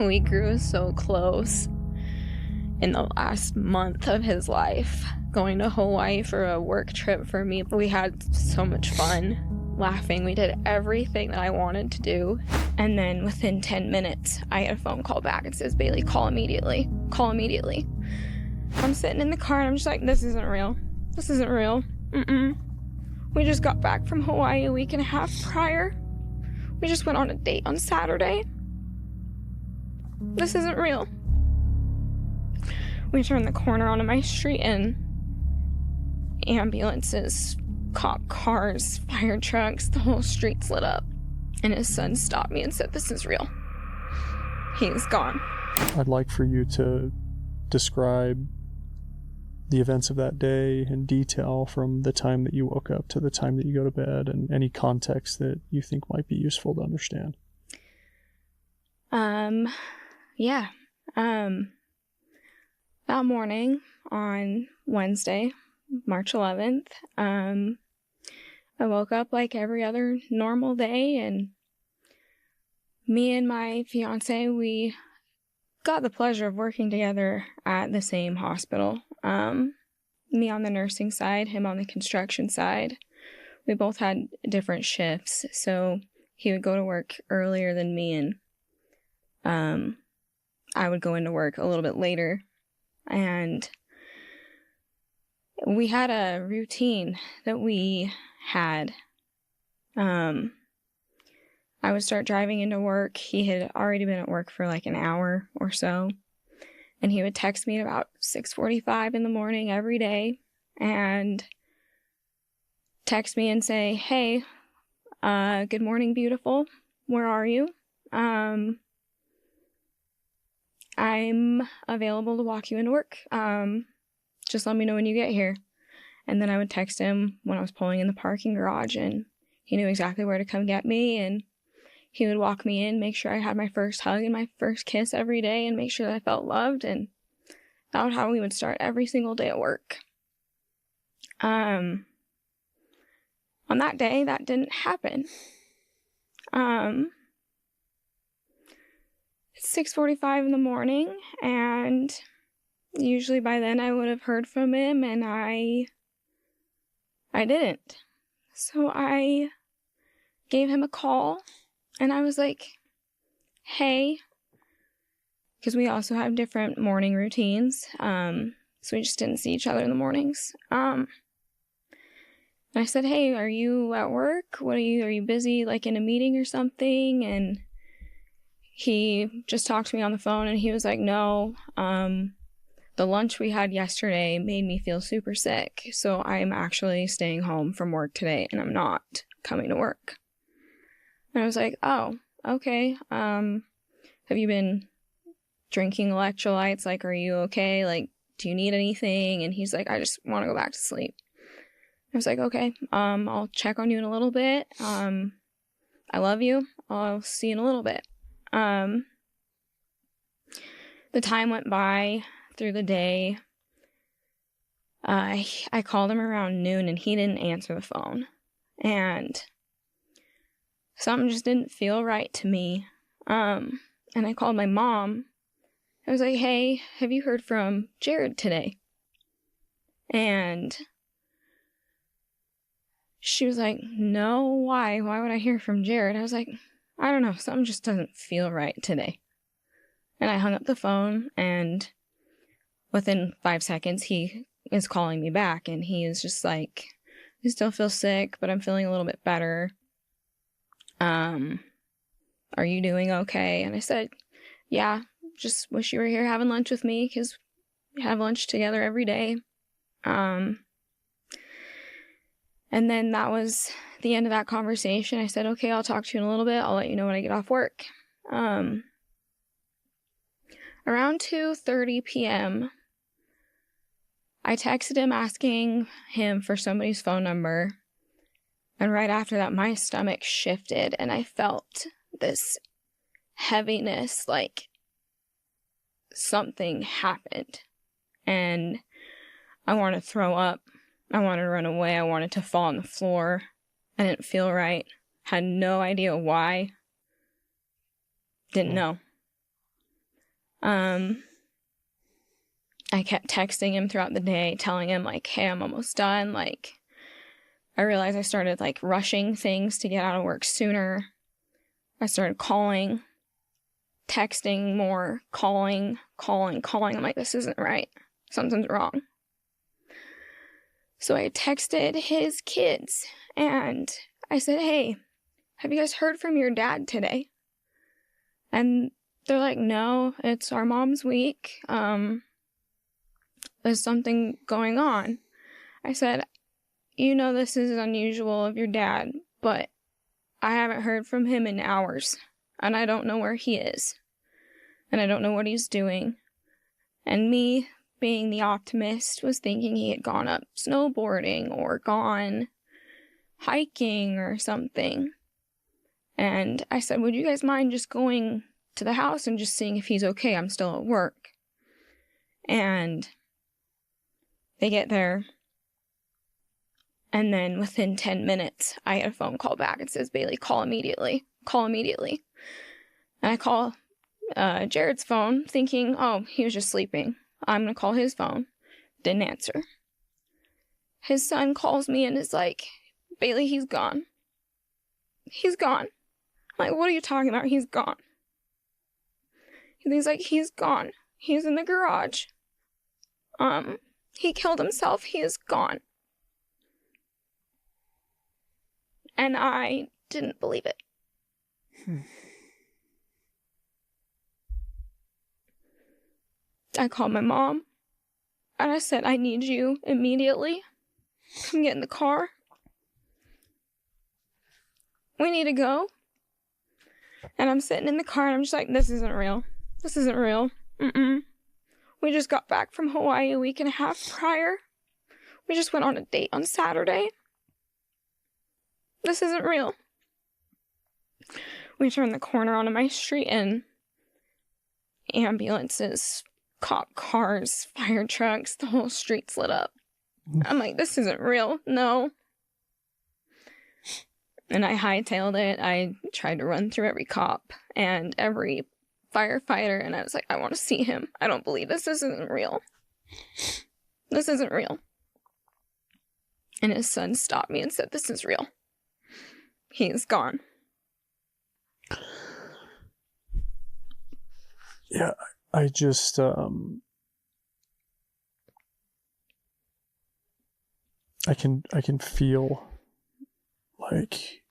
We grew so close in the last month of his life. Going to Hawaii for a work trip for me. We had so much fun, laughing. We did everything that I wanted to do. And then within 10 minutes, I get a phone call back. It says, Baylee, call immediately. Call immediately. I'm sitting in the car and I'm just like, this isn't real. This isn't real. We just got back from Hawaii a week and a half prior. We just went on a date on Saturday. This isn't real. We turned the corner onto my street and ambulances, cop cars, fire trucks, the whole street's lit up. And his son stopped me and said, this is real. He's gone. I'd like for you to describe the events of that day in detail, from the time that you woke up to the time that you go to bed, and any context that you think might be useful to understand. Yeah. That morning on Wednesday, March 11th, I woke up like every other normal day, and me and my fiancé, we got the pleasure of working together at the same hospital. Me on the nursing side, him on the construction side. We both had different shifts, so he would go to work earlier than me, and I would go into work a little bit later. And we had a routine that we had. I would start driving into work. He had already been at work for like an hour or so. And he would text me at about 6:45 in the morning every day and text me and say, hey, good morning, beautiful. Where are you? I'm available to walk you into work. Just let me know when you get here. And then I would text him when I was pulling in the parking garage, and he knew exactly where to come get me, and he would walk me in, make sure I had my first hug and my first kiss every day, and make sure that I felt loved. And that was how we would start every single day at work. On that day, that didn't happen. It's 6:45 in the morning, and usually by then I would have heard from him, and I didn't. So I gave him a call, and I was like, hey, because we also have different morning routines, so we just didn't see each other in the mornings. And I said, hey, are you at work? Are you busy, like in a meeting or something? And he just talked to me on the phone, and he was like, no, the lunch we had yesterday made me feel super sick, so I'm actually staying home from work today, and I'm not coming to work. And I was like, oh, okay. Have you been drinking electrolytes? Like, are you okay? Like, do you need anything? And he's like, I just want to go back to sleep. I was like, okay, I'll check on you in a little bit. I love you. I'll see you in a little bit. The time went by through the day. I called him around noon, and he didn't answer the phone. And something just didn't feel right to me. And I called my mom. I was like, hey, have you heard from Jared today? And she was like, no, why? Why would I hear from Jared? I was like, I don't know, something just doesn't feel right today. And I hung up the phone, and within 5 seconds, he is calling me back, and he is just like, I still feel sick, but I'm feeling a little bit better. Are you doing okay? And I said, yeah, just wish you were here having lunch with me, because we have lunch together every day. And then that was the end of that conversation. I said, okay, I'll talk to you in a little bit. I'll let you know when I get off work. Around 2:30 p.m., I texted him asking him for somebody's phone number. And right after that, my stomach shifted, and I felt this heaviness, like something happened. And I wanted to throw up. I wanted to run away. I wanted to fall on the floor. I didn't feel right. Had no idea why. Didn't know. I kept texting him throughout the day, telling him, like, hey, I'm almost done. Like, I realized I started, like, rushing things to get out of work sooner. I started calling, texting more, calling. I'm like, this isn't right. Something's wrong. So I texted his kids, and I said, hey, have you guys heard from your dad today? And they're like, no, it's our mom's week. There's something going on. I said, you know this is unusual of your dad, but I haven't heard from him in hours, and I don't know where he is, and I don't know what he's doing. And me, being the optimist, was thinking he had gone up snowboarding or gone hiking or something. And I said, would you guys mind just going to the house and just seeing if he's okay? I'm still at work. And they get there, and then within 10 minutes, I get a phone call back. It says, Baylee, call immediately. Call immediately. And I call Jared's phone, thinking, oh, he was just sleeping. I'm going to call his phone. Didn't answer. His son calls me and is like, Baylee, he's gone. He's gone. I'm like, what are you talking about? He's gone. And he's like, he's gone. He's in the garage. He killed himself. He is gone. And I didn't believe it. I called my mom, and I said, I need you immediately. Come get in the car. We need to go. And I'm sitting in the car, and I'm just like, this isn't real. This isn't real. We just got back from Hawaii a week and a half prior. We just went on a date on Saturday. This isn't real. We turned the corner onto my street, and ambulances, cop cars, fire trucks, the whole street's lit up. I'm like, this isn't real. No. And I hightailed it. I tried to run through every cop and every firefighter, and I was like, I want to see him. I don't believe this. This isn't real. This isn't real. And his son stopped me and said, this is real. He is gone. Yeah, I just, I can feel like,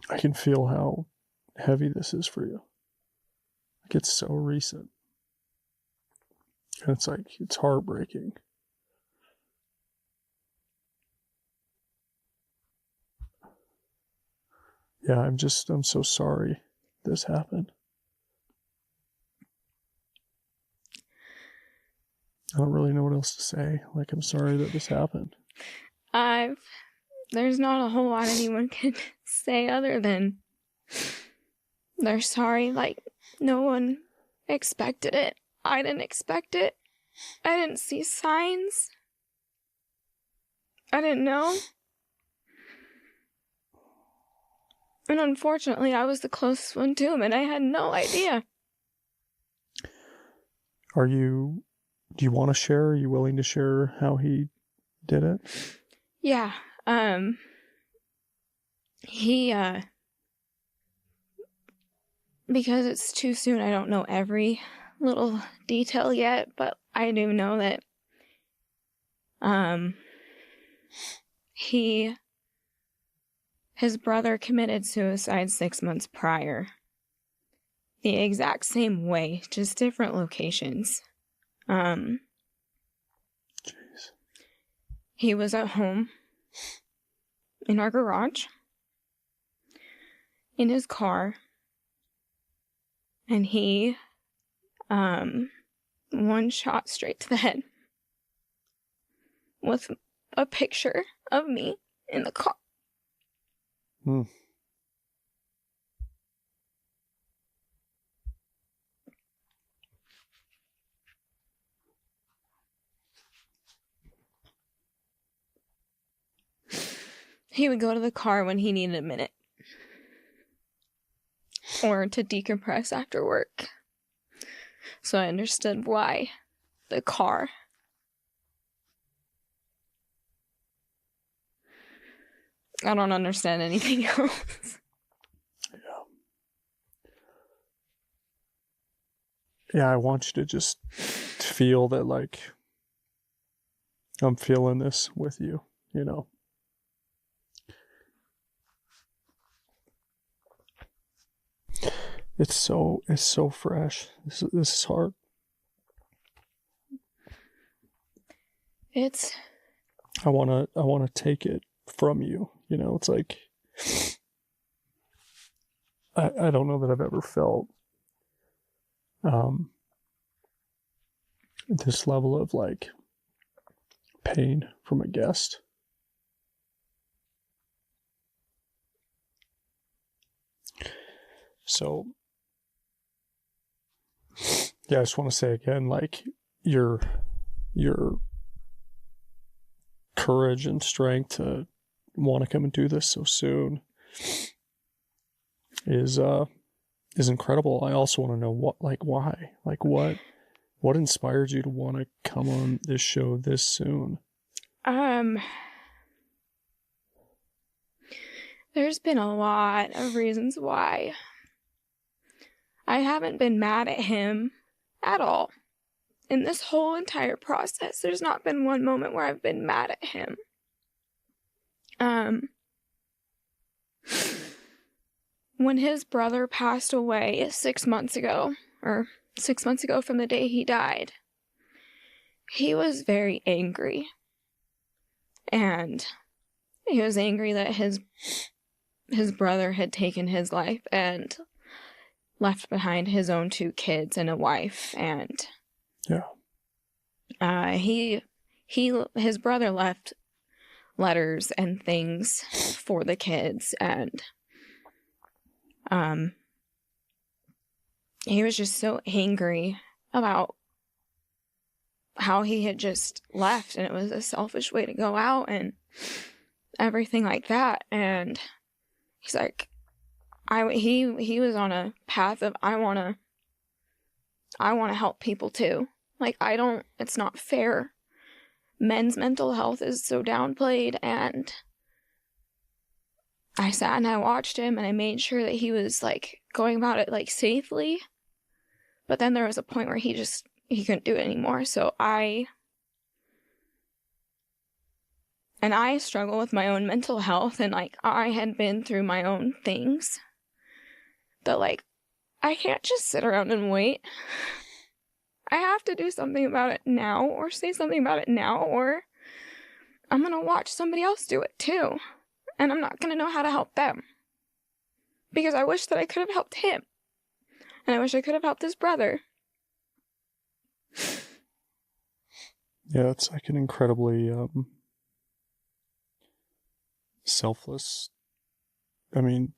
I can feel how heavy this is for you. Like, it's so recent. And it's like, it's heartbreaking. Yeah, I'm so sorry this happened. I don't really know what else to say. Like, I'm sorry that this happened. There's not a whole lot anyone can say other than they're sorry. Like, no one expected it. I didn't expect it. I didn't see signs. I didn't know. And unfortunately, I was the closest one to him, and I had no idea. Do you want to share? Are you willing to share how he did it? Yeah. He, because it's too soon, I don't know every little detail yet, but I do know that, his brother committed suicide 6 months prior. The exact same way, just different locations. Jeez. He was at home in our garage in his car, and he one shot straight to the head with a picture of me in the car. He would go to the car when he needed a minute. or to decompress after work. So I understood why the car. I don't understand anything else. Yeah, I want you to just feel that, like, I'm feeling this with you, you know. It's so fresh. This is hard. I wanna take it from you. You know, it's like I don't know that I've ever felt this level of, like, pain from a guest. So yeah, I just want to say again, like, your courage and strength to want to come and do this so soon is incredible. I also want to know why, what inspired you to want to come on this show this soon? There's been a lot of reasons why. I haven't been mad at him at all. In this whole entire process, there's not been one moment where I've been mad at him. When his brother passed away 6 months ago, or 6 months ago from the day he died, he was very angry. And he was angry that his brother had taken his life and left behind his own 2 kids and a wife. And his brother left letters and things for the kids, and he was just so angry about how he had just left, and it was a selfish way to go out and everything like that. And he's like, he was on a path of I want to help people too. Like, it's not fair. Men's mental health is so downplayed, and I sat and I watched him, and I made sure that he was, like, going about it, like, safely. But then there was a point where he couldn't do it anymore. So I struggle with my own mental health, and, like, I had been through my own things that, like, I can't just sit around and wait. I have to do something about it now, or say something about it now, or I'm going to watch somebody else do it too. And I'm not going to know how to help them. Because I wish that I could have helped him. And I wish I could have helped his brother. Yeah, it's like an incredibly selfless. I mean,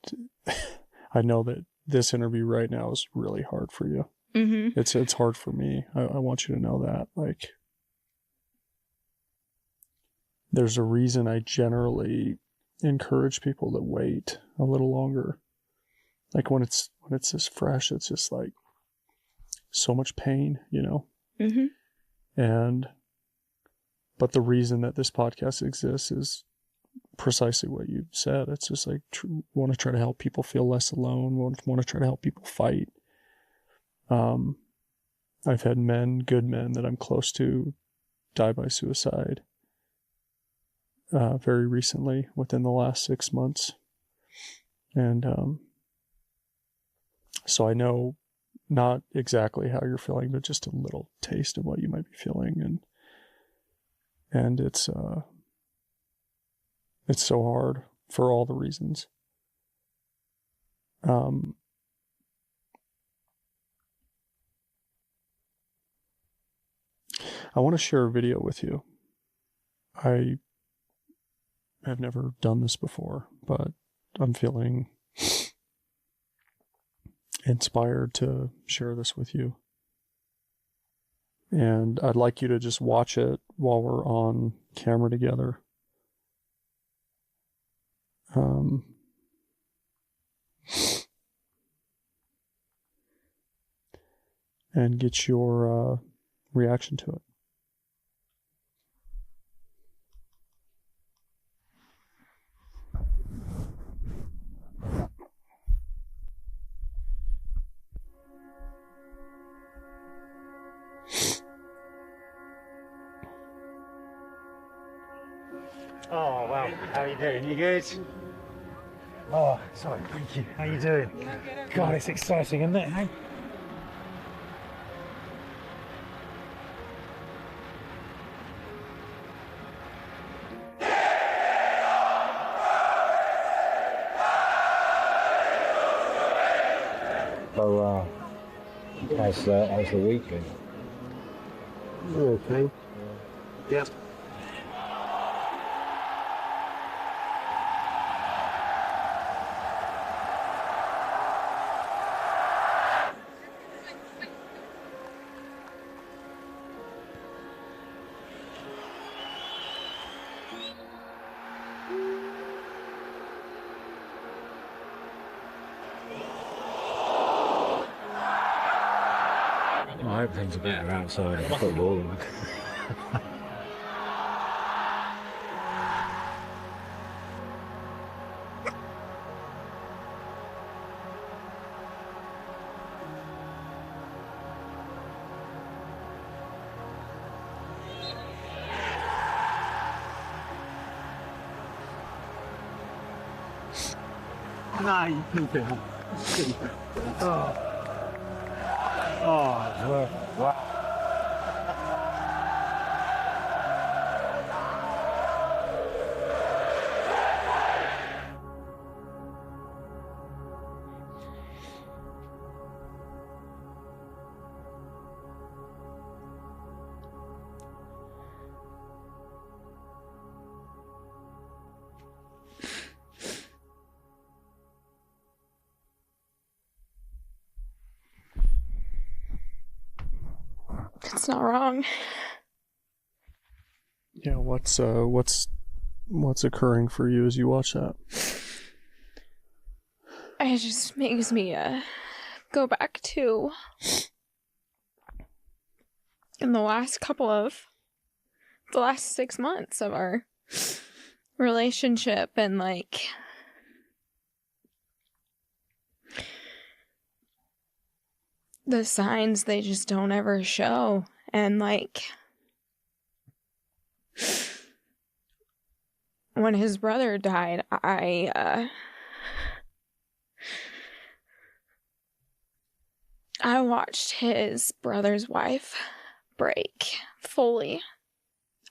I know that this interview right now is really hard for you. Mm-hmm. It's hard for me. I want you to know that. Like, there's a reason I generally encourage people to wait a little longer. Like, when it's this fresh, it's just like so much pain, you know? Mm-hmm. But the reason that this podcast exists is precisely what you said. It's just like, want to try to help people feel less alone, want to try to help people fight. I've had good men that I'm close to, die by suicide very recently, within the last 6 months. And so I know not exactly how you're feeling, but just a little taste of what you might be feeling. And it's so hard for all the reasons. I want to share a video with you. I have never done this before, but I'm feeling inspired to share this with you. And I'd like you to just watch it while we're on camera together. and get your reaction to it. Oh, wow. How are you doing? You good? Oh, sorry. Thank you. How you doing? God, it's exciting, isn't it? Hey? So, how's the weekend? Okay. Yep. I hope things are better outside of football. No, you can do it. Oh. Oh, wow. It's not wrong. Yeah, what's occurring for you as you watch that? It just makes me go back to in the last 6 months of our relationship, and like the signs they just don't ever show. And like when his brother died, I watched his brother's wife break fully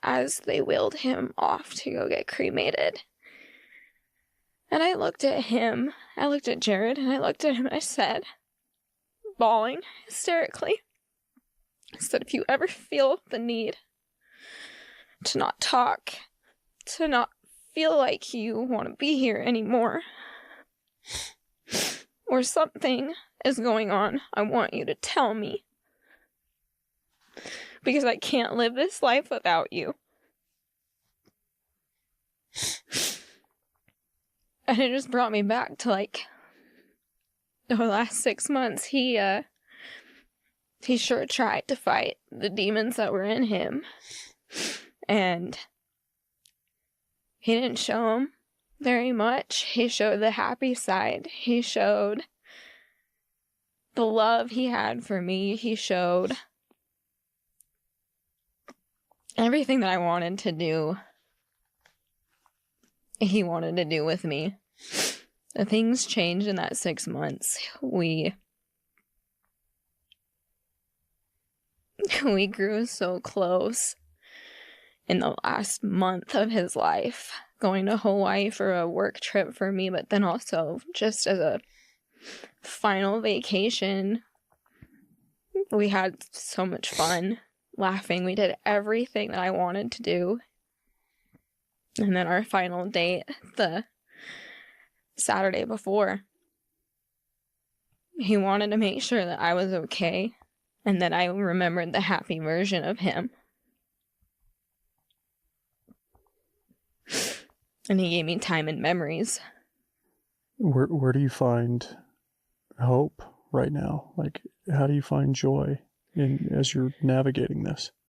as they wheeled him off to go get cremated. And I looked at him, I looked at Jared, and I looked at him and I said, bawling hysterically, I said, if you ever feel the need to not talk, to not feel like you want to be here anymore, or something is going on, I want you to tell me. Because I can't live this life without you. And it just brought me back to like the last 6 months. He sure tried to fight the demons that were in him. And he didn't show them very much. He showed the happy side. He showed the love he had for me. He showed everything that I wanted to do, he wanted to do with me. The things changed in that 6 months. We grew so close in the last month of his life, going to Hawaii for a work trip for me, but then also just as a final vacation. We had so much fun laughing. We did everything that I wanted to do. And then our final date, the Saturday before, he wanted to make sure that I was okay and that I remembered the happy version of him. And he gave me time and memories. Where do you find hope right now? Like, how do you find joy as you're navigating this?